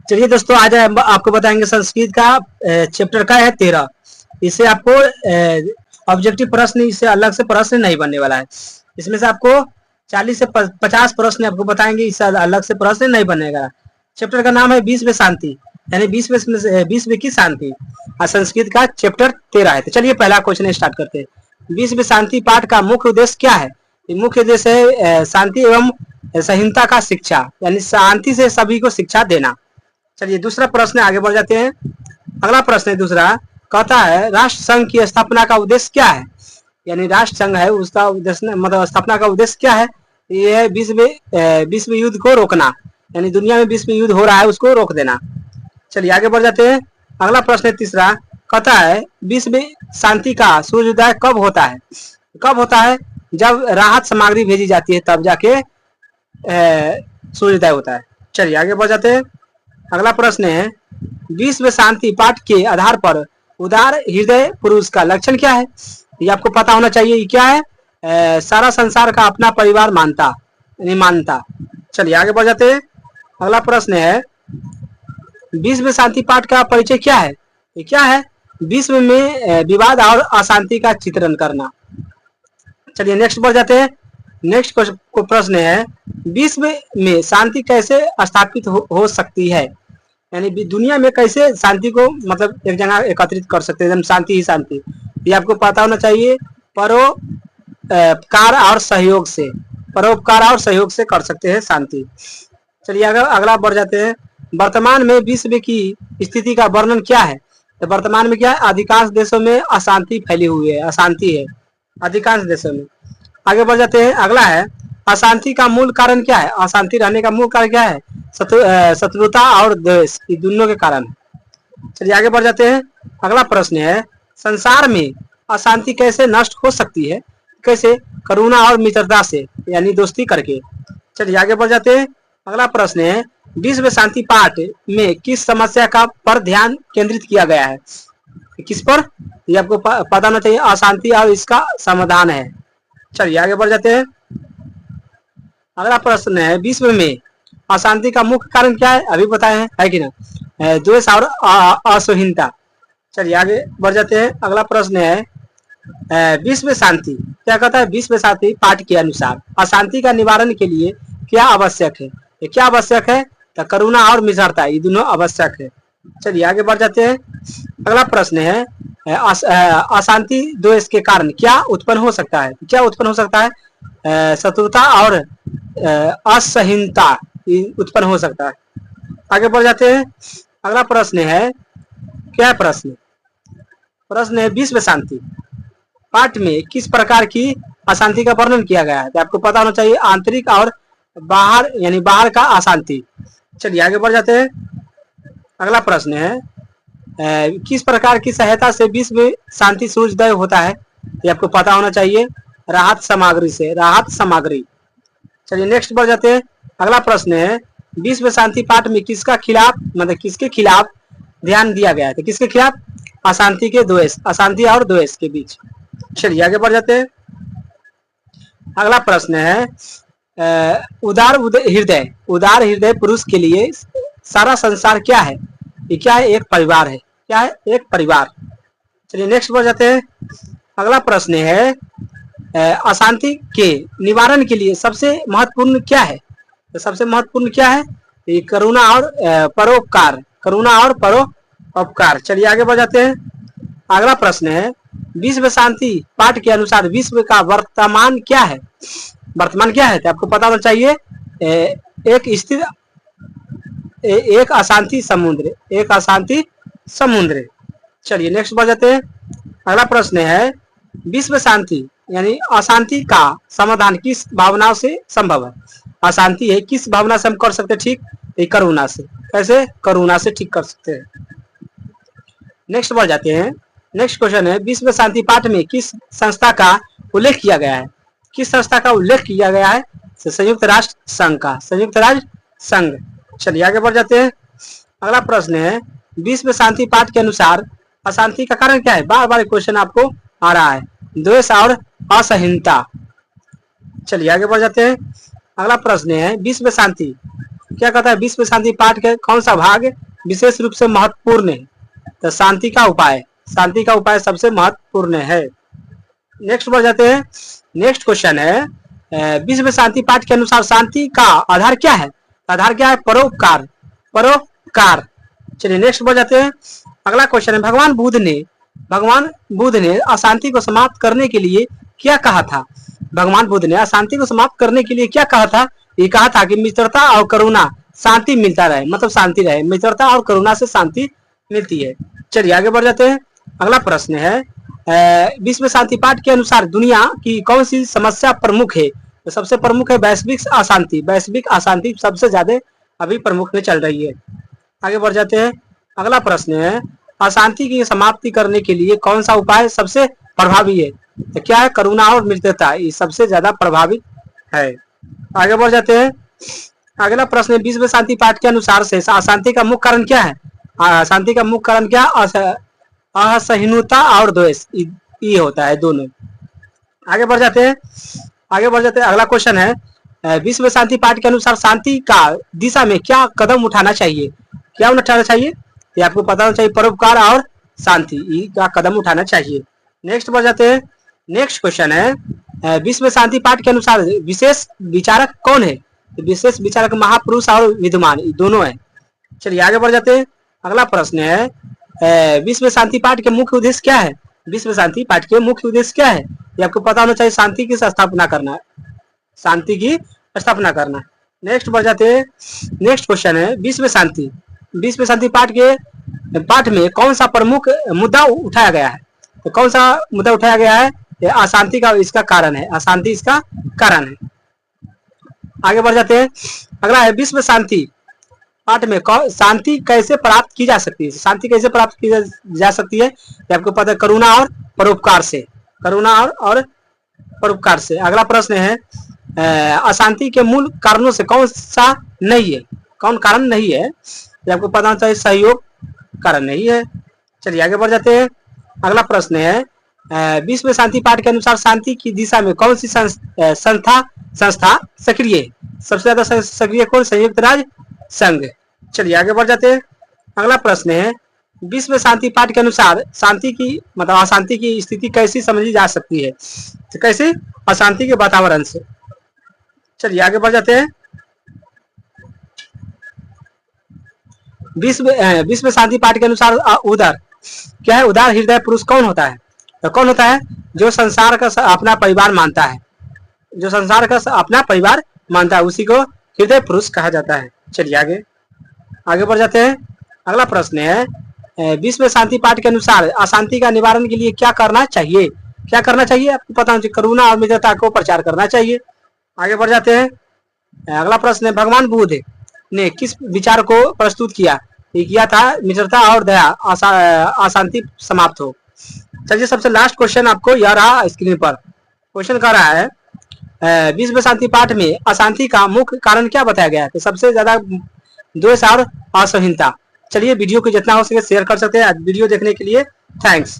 चलिए दोस्तों, आज हम आपको बताएंगे संस्कृत का चैप्टर का है 13। इससे आपको ऑब्जेक्टिव प्रश्न, इससे अलग से प्रश्न नहीं बनने वाला है। इसमें से आपको 40 से 50 प्रश्न आपको बताएंगे, इससे अलग से प्रश्न नहीं बनेगा। चैप्टर का नाम है विश्व शांति, यानी विश्व की शांति। और संस्कृत का चैप्टर 13 है। तो चलिए पहला क्वेश्चन स्टार्ट करते हैं। विश्व शांति पाठ का मुख्य उद्देश्य क्या है? मुख्य उद्देश्य है शांति एवं संहिता का शिक्षा, यानी शांति से सभी को शिक्षा देना। चलिए दूसरा प्रश्न आगे बढ़ जाते हैं। अगला प्रश्न है दूसरा, कहता है राष्ट्र संघ की स्थापना का उद्देश्य क्या है? यानी राष्ट्र संघ है उसका उद्देश्य, मतलब स्थापना का उद्देश्य क्या है? ये है विश्व युद्ध को रोकना, यानी दुनिया में विश्व युद्ध हो रहा है उसको रोक देना। चलिए आगे बढ़ जाते हैं। अगला प्रश्न है तीसरा, कहता है विश्व शांति का सूर्योदय कब होता है? कब होता है? जब राहत सामग्री भेजी जाती है तब जाके सूर्योदय होता है। चलिए आगे बढ़ जाते हैं। अगला प्रश्न है विश्व शांति पाठ के आधार पर उदार हृदय पुरुष का लक्षण क्या है? ये आपको पता होना चाहिए। ये क्या है? सारा संसार का अपना परिवार मानता, नहीं मानता। चलिए आगे बढ़ जाते हैं। अगला प्रश्न है विश्व शांति पाठ का परिचय क्या है? ये क्या है? विश्व में विवाद और अशांति का चित्रण करना। चलिए नेक्स्ट बढ़ जाते हैं। नेक्स्ट प्रश्न है विश्व में शांति कैसे स्थापित हो सकती है? यानी दुनिया में कैसे शांति को, मतलब एक जगह एकत्रित कर सकते हैं, शांति ही शांति। ये आपको पता होना चाहिए। परोपकार और सहयोग से, परोपकार और सहयोग से कर सकते हैं शांति। चलिए अगला बढ़ जाते हैं। वर्तमान में विश्व की स्थिति का वर्णन क्या है? तो वर्तमान में क्या है? अधिकांश देशों में अशांति फैली हुई है, अशांति है अधिकांश देशों में। आगे बढ़ जाते हैं। अगला है अशांति का मूल कारण क्या है? अशांति रहने का मूल कारण क्या है? शत्रुता और द्वेष, ये दोनों के कारण है। चलिए आगे बढ़ जाते हैं। अगला प्रश्न है संसार में अशांति कैसे नष्ट हो सकती है? कैसे? करुणा और मित्रता से, यानी दोस्ती करके। चलिए आगे बढ़ जाते हैं। अगला प्रश्न है विश्व शांति पाठ में किस समस्या का पर ध्यान केंद्रित किया गया है? किस पर? ये आपको पता होना चाहिए। अशांति और इसका समाधान है। चलिए आगे बढ़ जाते हैं। अगला प्रश्न है विश्व में अशांति का मुख्य कारण क्या है? अभी बताए हैं, है कि ना? द्वेष और असहिष्णुता। चलिए आगे बढ़ जाते हैं। अगला प्रश्न है विश्व शांति क्या कहता है? विश्व शांति पाठ के अनुसार अशांति का निवारण के लिए क्या आवश्यक है? ये क्या आवश्यक है? तो करुणा और मित्रता, ये दोनों आवश्यक है। चलिए आगे बढ़ जाते हैं। अगला प्रश्न है अशांति द्वेष के कारण क्या उत्पन्न हो सकता है? क्या उत्पन्न हो सकता है? शत्रुता और असहिष्णुता उत्पन्न हो सकता है। आगे बढ़ जाते हैं। अगला प्रश्न है, क्या है प्रश्न? प्रश्न है विश्व शांति पाठ में किस प्रकार की अशांति का वर्णन किया गया है? तो आपको पता होना चाहिए आंतरिक और बाहर, यानी बाहर का अशांति। चलिए आगे बढ़ जाते हैं। अगला प्रश्न है किस प्रकार की सहायता से विश्व शांति सूर्योदय होता है? ये आपको पता होना चाहिए। राहत सामग्री से, राहत सामग्री। चलिए नेक्स्ट बढ़ जाते हैं। अगला प्रश्न है विश्व शांति पाठ में किसका खिलाफ, मतलब किसके खिलाफ ध्यान दिया गया है? तो किसके खिलाफ? अशांति के द्वेष, अशांति और द्वेष के बीच। चलिए आगे बढ़ जाते हैं। अगला प्रश्न है उदार हृदय पुरुष के लिए सारा संसार क्या है? ये क्या है? एक परिवार है। क्या है? एक परिवार। चलिए नेक्स्ट बढ़ जाते हैं। अगला प्रश्न है अशांति के निवारण के लिए सबसे महत्वपूर्ण क्या है? तो सबसे महत्वपूर्ण क्या है? ये करुणा और परोपकार, करुणा और परोपकार। चलिए आगे बढ़ जाते हैं। अगला प्रश्न है विश्व शांति पाठ के अनुसार विश्व का वर्तमान क्या है? वर्तमान क्या है? तो आपको पता होना चाहिए एक स्थिर, एक अशांति समुद्र, एक अशांति समुद्र। चलिए नेक्स्ट बढ़ जाते हैं। अगला प्रश्न है विश्व शांति यानी अशांति का समाधान किस भावना से संभव है? अशांति है, किस भावना से हम कर सकते हैं ठीक? करुणा से। कैसे? करुणा से ठीक कर सकते हैं। नेक्स्ट बढ़ जाते हैं। नेक्स्ट क्वेश्चन है विश्व शांति पाठ में किस संस्था का उल्लेख किया गया है? किस संस्था का उल्लेख किया गया है? संयुक्त राष्ट्र संघ का, संयुक्त राष्ट्र संघ। चलिए आगे बढ़ जाते हैं। अगला प्रश्न है विश्व शांति पाठ के अनुसार अशांति का कारण क्या है? बार बार क्वेश्चन आपको आ रहा है। द्वेष और असहिष्णुता। चलिए आगे बढ़ जाते हैं। अगला प्रश्न है विश्व शांति क्या कहता है, विश्व शांति पाठ के कौन सा भाग विशेष रूप से महत्वपूर्ण है? तो शांति का उपाय, शांति का उपाय सबसे महत्वपूर्ण है। नेक्स्ट बढ़ जाते हैं। नेक्स्ट क्वेश्चन है, विश्व शांति पाठ के अनुसार शांति का आधार क्या है? आधार क्या है? परोपकार, परोपकार। चलिए नेक्स्ट बढ़ जाते हैं। अगला क्वेश्चन है, भगवान बुद्ध ने अशांति को समाप्त करने के लिए क्या कहा था? भगवान बुद्ध ने अशांति को समाप्त करने के लिए क्या कहा था? ये कहा था कि मित्रता और करुणा शांति मिलता रहे, मतलब शांति रहे, मित्रता और करुणा से शांति मिलती है। चलिए आगे बढ़ जाते हैं। अगला प्रश्न है, विश्व शांति पाठ के अनुसार दुनिया की कौन सी समस्या प्रमुख है? तो सबसे प्रमुख है वैश्विक अशांति। वैश्विक अशांति सबसे ज्यादा अभी प्रमुख में चल रही है। आगे बढ़ जाते हैं। अगला प्रश्न है, अशांति की समाप्ति करने के लिए कौन सा उपाय सबसे प्रभावी है? तो क्या है? करुणा और मित्रता, ये सबसे ज्यादा प्रभावित है। आगे बढ़ जाते हैं। अगला प्रश्न है, विश्व शांति पाठ के अनुसार से अशांति का मुख्य कारण क्या है? अशांति का मुख्य कारण क्या? असहिष्णुता और द्वेष, ये होता है दोनों। आगे बढ़ जाते हैं। अगला क्वेश्चन है, विश्व शांति पाठ के अनुसार शांति का दिशा में क्या कदम उठाना चाहिए? क्या उठाना चाहिए? ये आपको पता होना चाहिए, परोपकार और शांति का कदम उठाना चाहिए। नेक्स्ट बढ़ जाते हैं। नेक्स्ट क्वेश्चन है, विश्व शांति पाठ के अनुसार विशेष विचारक कौन है? विशेष विचारक महापुरुष और विद्वान, दोनों है। चलिए आगे बढ़ जाते हैं। अगला प्रश्न है, विश्व शांति पाठ के मुख्य उद्देश्य क्या है? विश्व शांति पाठ के मुख्य उद्देश्य क्या है? ये आपको पता होना चाहिए, शांति की स्थापना करना, शांति की स्थापना करना। नेक्स्ट बढ़ जाते हैं। नेक्स्ट क्वेश्चन है, विश्व शांति पाठ में कौन सा प्रमुख मुद्दा उठाया गया है? तो कौन सा मुद्दा उठाया गया है? अशांति का इसका कारण है, अशांति इसका कारण है। आगे बढ़ जाते हैं। अगला है, विश्व शांति पाठ में शांति कैसे प्राप्त की जा सकती है? शांति कैसे प्राप्त की जा सकती है? आपको पता है, करुणा और परोपकार से, करुणा और परोपकार से। अगला प्रश्न है, अशांति के मूल कारणों से कौन सा नहीं है? कौन कारण नहीं है? आपको पता होना चाहिए, सहयोग कारण नहीं है। चलिए आगे बढ़ जाते हैं। अगला प्रश्न है, विश्व शांति पाठ के अनुसार शांति की दिशा में कौन सी संस्था सक्रिय है? सबसे ज्यादा सक्रिय कौन? संयुक्त राज्य संघ। चलिए आगे बढ़ जाते हैं। अगला प्रश्न है, विश्व शांति पाठ के अनुसार शांति की मतलब अशांति की स्थिति कैसी समझी जा सकती है? तो कैसे? अशांति के वातावरण से। चलिए आगे बढ़ जाते हैं। विश्व शांति पाठ के अनुसार उदार क्या है? उदार हृदय पुरुष कौन होता है? तो कौन होता है? जो संसार का अपना परिवार मानता है, जो संसार का अपना परिवार मानता है, उसी को हृदय पुरुष कहा जाता है। चलिए आगे बढ़ जाते हैं। अगला प्रश्न है, विश्व शांति पाठ के अनुसार अशांति का निवारण के लिए क्या करना चाहिए? क्या करना चाहिए? आपको पता होना चाहिए, करुणा और मित्रता को प्रचार करना चाहिए। आगे बढ़ जाते हैं। अगला प्रश्न है, भगवान बुद्ध ने किस विचार को प्रस्तुत किया? ये किया था मित्रता और दया, अशांति समाप्त हो। चलिए सबसे लास्ट क्वेश्चन आपको यह रहा स्क्रीन पर। क्वेश्चन कह रहा है, विश्व शांति पाठ में अशांति का मुख्य कारण क्या बताया गया है? तो सबसे ज्यादा द्वेष और असहिष्णुता। चलिए वीडियो को जितना हो सके शेयर कर सकते हैं। वीडियो देखने के लिए थैंक्स।